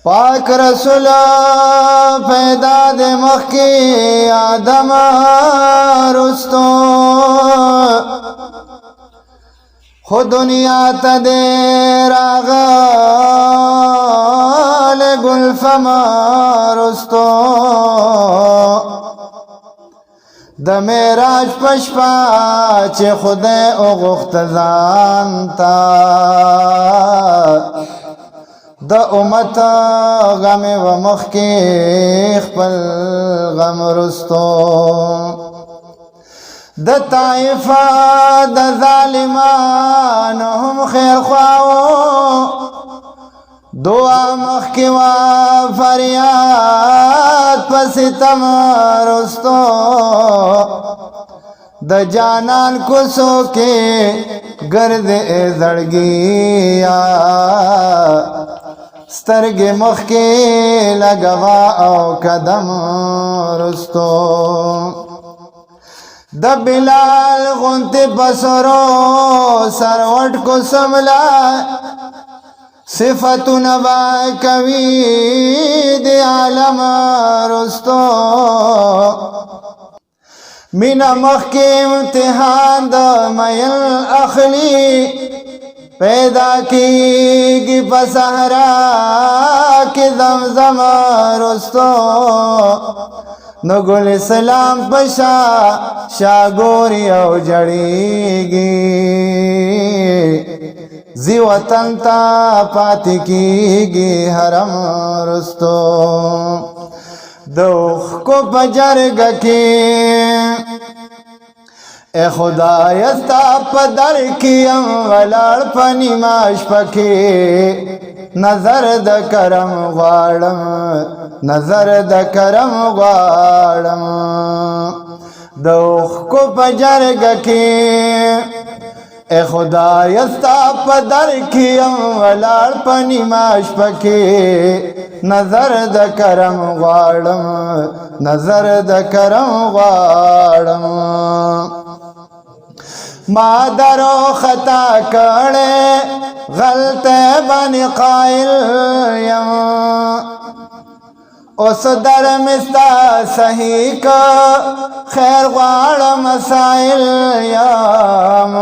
پاک رسول پیدا دے مخی آدم رستو خود دنیا تا دے راغل گلفم رستو د میراج پشپا چه خود اغخت زانتا د امت غم و مخی خپل غم رستو د طائفه د ظالمان هم خیر خواو دعا مخی و فریاد پستم رستو د جانان کوسو کے گرد زڑگیا سترگ مخ کے لگوا او قدم رستو د بلال غنت بسرو سروٹ کو سملا صفت نبا کوي دی عالم رستو مینا مخ کے امتحان د میل اخلی پیدا کی گی بسہرا کی زمزم رستو نگل اسلام پشا شاگوری او جڑی گی زی وطن تا پاتی کی گی حرم رستو دوخ کو بجرگ کی اے خدای استا پدر کیم ولار پنی ماش پکی نظر د کرم غواړم نظر د کرم غواړم دوخ کو بجرگ کی اے خدای استا پدر کیم ولار پنی ماش پکی نظر د کرم غواړم نظر د کرم غواړم ما درو خطا کړه غلطه بن قائل یم اوس در مستا صحیح کا خیر غواړم مسائل یم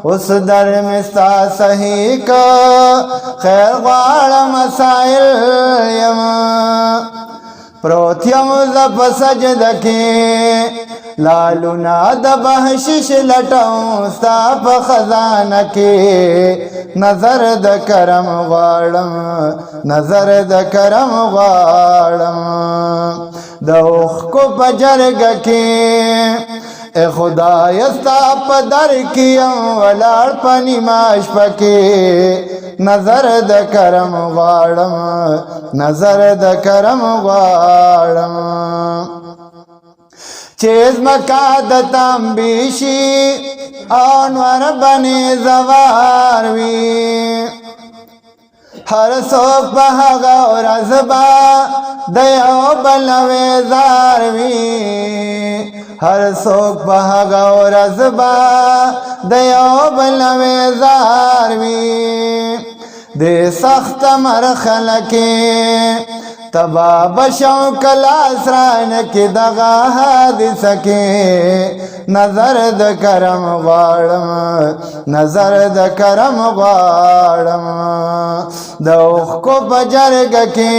اوس در مستا صحیح کا خیر غواړم مسائل یم پروت یم زپ سجد کی لالونا د بخشش لټاو ستا په خزانه کې نظر د کرم غواړم نظر د کرم غواړم د اوښ کو په جرګه کې اے خدای ستا په در کې یم ولاړ په نیمه شپه کې نظر د کرم غواړم نظر د کرم غواړم چیز مکا د تنبیشی انور بنی زوار وی هر څوک په هغه ورځ به د یو بل ویزار وي هر څوک په هغه ورځ به د یو بل ویزار وي د سخت مرحله کې تبا بشو کلا سران کی دغا حادثه کی نظر د کرم غواړم نظر د کرم غواړم د اوښ کو په جرګه کې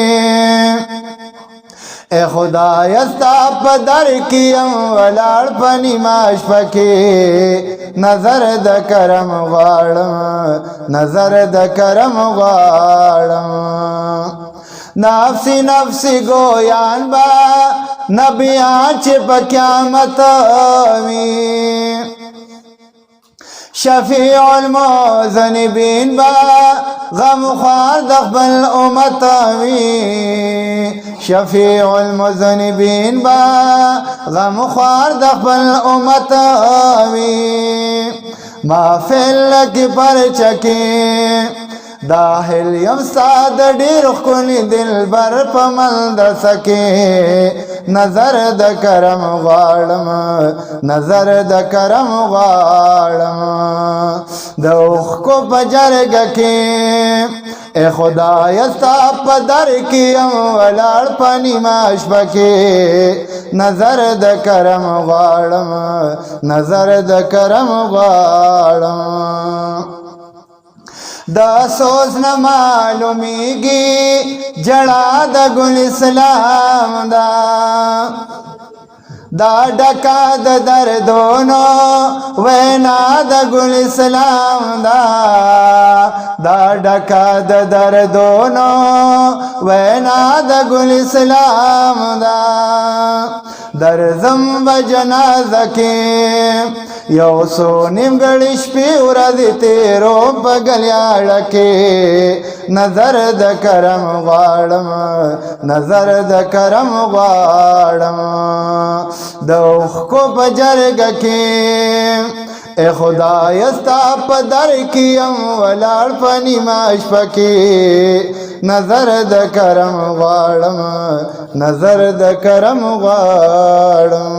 اے خدای ستا په در کې یم ولاړ په نیمه شپه کې نظر د کرم غواړم نظر د کرم غواړم نفسی نفسی گویان با نبیان چه پا قیامت وی شفیع المذنبین با غم خوار دخبل امت وی شفیع المذنبین با غم خوار دخبل امت وی محفل کی پر چکی داخل یم ستا د ډېر ښکلي دلبر په ملدسه کې نظر د کرم غواړم نظر د کرم غواړم د اوښکو په جرګه کې ای خدای ستا په در کې یم ولاړ په نیمه شپه کې نظر د کرم غواړم نظر د کرم غواړم دا سوز نه معلومیږي جړا د ګل اسلام دا دا ډکا د دردونو وینا د ګل اسلام دا دا ډکا د دردونو وینا د ګل اسلام دا درځم به جنازه کې یو څو نیمګړې شپې ورځې تېرو په ګلیاړه کې نظر د کرم غواړم نظر د کرم غواړم د اوښکو په جرګه کې ای خدای ستا په در کې یم ولاړ په نیمه شپه کې نظر د کرم غواړم نظر د کرم غواړم